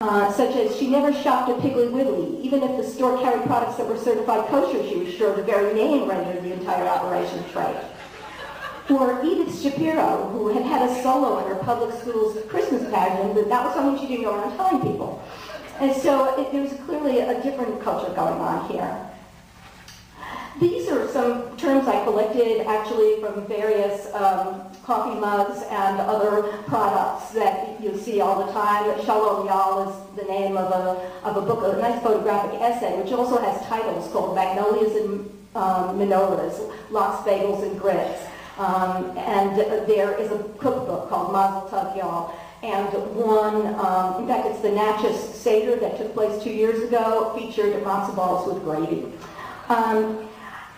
such as she never shopped at Piggly Wiggly. Even if the store carried products that were certified kosher, she was sure the very name rendered the entire operation trade. Or Edith Shapiro, who had had a solo in her public school's Christmas pageant, but that was something she didn't go around telling people. And so there was clearly a different culture going on here. These are some terms I collected actually from various coffee mugs and other products that you see all the time. Shalom Yal is the name of a book, a nice photographic essay, which also has titles called Magnolias and Menorahs, Lox, Bagels, and Grits. And there is a cookbook called Mazel Tov Yal. And one, in fact, it's the Natchez Seder that took place 2 years ago, featured matzo balls with gravy.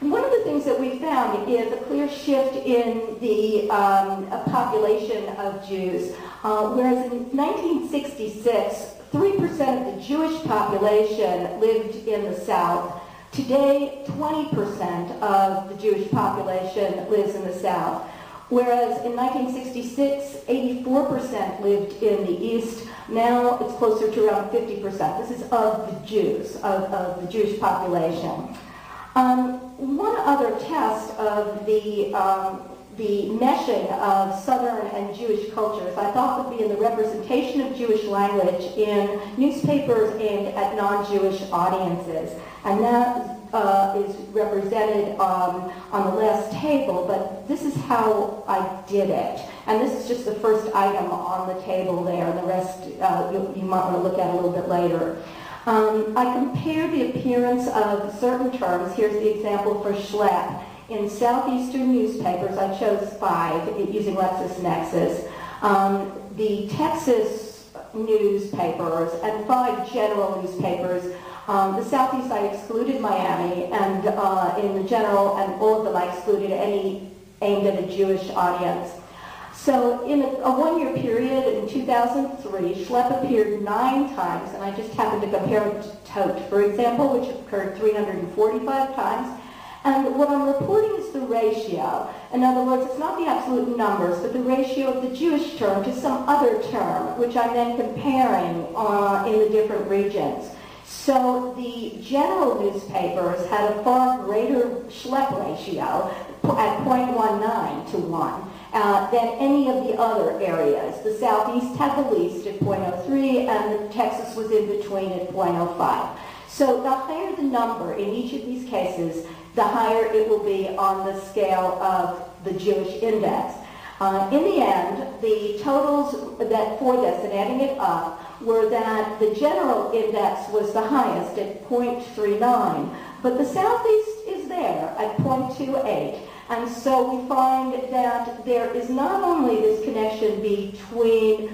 One of the things that we found is a clear shift in the population of Jews. Whereas in 1966, 3% of the Jewish population lived in the South. Today, 20% of the Jewish population lives in the South. Whereas in 1966, 84% lived in the East. Now it's closer to around 50%. This is of the Jews, of the Jewish population. One other test of the meshing of Southern and Jewish cultures I thought would be in the representation of Jewish language in newspapers aimed at non-Jewish audiences. And that is represented on the last table, but this is how I did it. And this is just the first item on the table there, and the rest you might want to look at a little bit later. I compared the appearance of certain terms. Here's the example for schlep. In southeastern newspapers, I chose 5 using LexisNexis. The Texas newspapers and 5 general newspapers. The Southeast I excluded Miami, and in the general and all of them I excluded any aimed at a Jewish audience. So in a 1-year period in 2003, schlep appeared 9 times, and I just happened to compare it to tote, for example, which occurred 345 times. And what I'm reporting is the ratio. In other words, it's not the absolute numbers, but the ratio of the Jewish term to some other term, which I'm then comparing in the different regions. So the general newspapers had a far greater schlep ratio at 0.19 to 1 than any of the other areas. The Southeast had the least at 0.03, and Texas was in between at 0.05. So the higher the number in each of these cases, the higher it will be on the scale of the Jewish index. In the end, the totals that for this, and adding it up, were that the general index was the highest at 0.39, but the Southeast is there at 0.28. And so we find that there is not only this connection between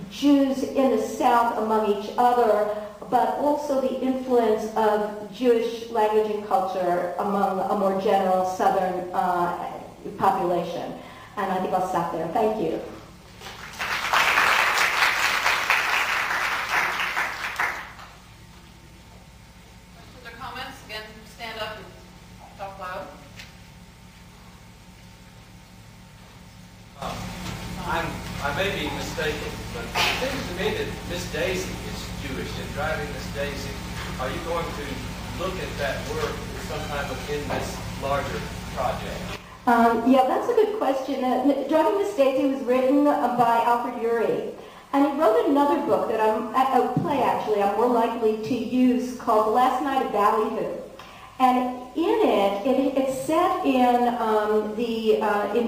Jews in the South among each other, but also the influence of Jewish language and culture among a more general Southern population. And I think I'll stop there. Thank you. Questions or comments? Again, stand up and talk loud. I may be mistaken, but it seems to me that Miss Daisy is Jewish, and driving Miss Daisy, are you going to look at that work sometime in this larger project? Yeah, that's a good question. Driving Miss Daisy was written by Alfred Urey, and he wrote another book that a play actually, I'm more likely to use called The Last Night of Ballyhoo. And in it, it's set in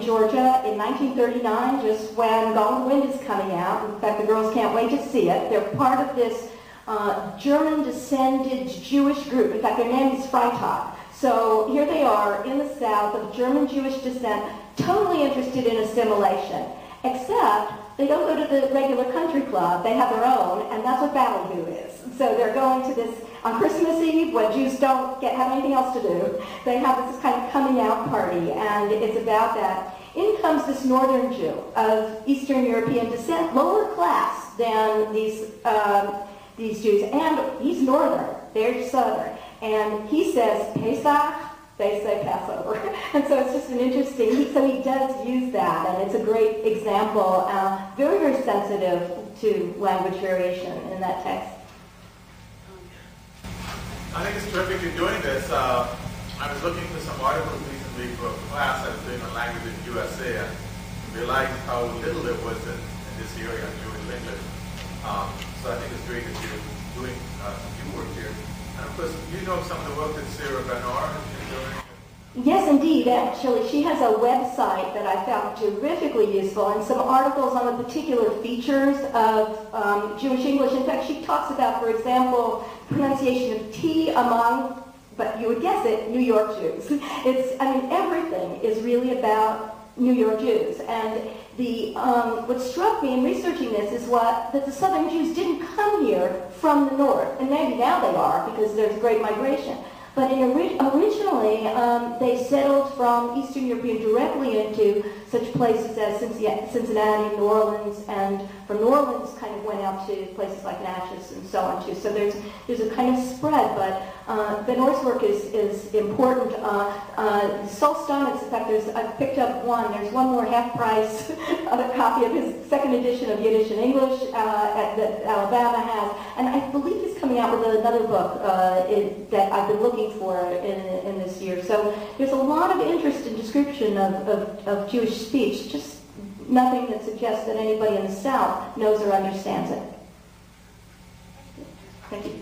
Georgia in 1939, just when Gone with the Wind is coming out. In fact, the girls can't wait to see it. They're part of this German-descended Jewish group. In fact, their name is Freitag. So here they are in the South of German Jewish descent, totally interested in assimilation, except they don't go to the regular country club. They have their own, and that's what Ballyhoo is. So they're going to this on Christmas Eve when Jews don't have anything else to do. They have this kind of coming out party, and it's about that. In comes this northern Jew of Eastern European descent, lower class than these Jews, and he's northern, they're southern. And he says, Pesach, they say Passover. And so it's just an interesting, so he does use that, and it's a great example, very, very sensitive to language variation in that text. I think it's terrific you're doing this. I was looking for some articles recently for a class I was doing on language in USA, and realized how little there was in this area of Jewish English. So I think it's great that you're doing some new work here. And of course, you know some of the work that Sarah Bernard is doing. Yes, indeed, actually. She has a website that I found terrifically useful, and some articles on the particular features of Jewish English. In fact, she talks about, for example, pronunciation of T among, but you would guess it, New York Jews. Everything is really about New York Jews. And what struck me in researching this is that the Southern Jews didn't come here from the North, and maybe now they are because there's great migration. But originally, they settled from Eastern European directly into such places as Cincinnati, New Orleans, and from New Orleans kind of went out to places like Natchez and so on too. So there's a kind of spread, but Van Oor's work is important. Saul Steinmetz, in fact, I've picked up one. There's one more half-price copy of his second edition of Yiddish and English that Alabama has, and I believe he's coming out with another book that I've been looking for in this year. So there's a lot of interest in description of Jewish speech, just nothing that suggests that anybody in the South knows or understands it. Thank you.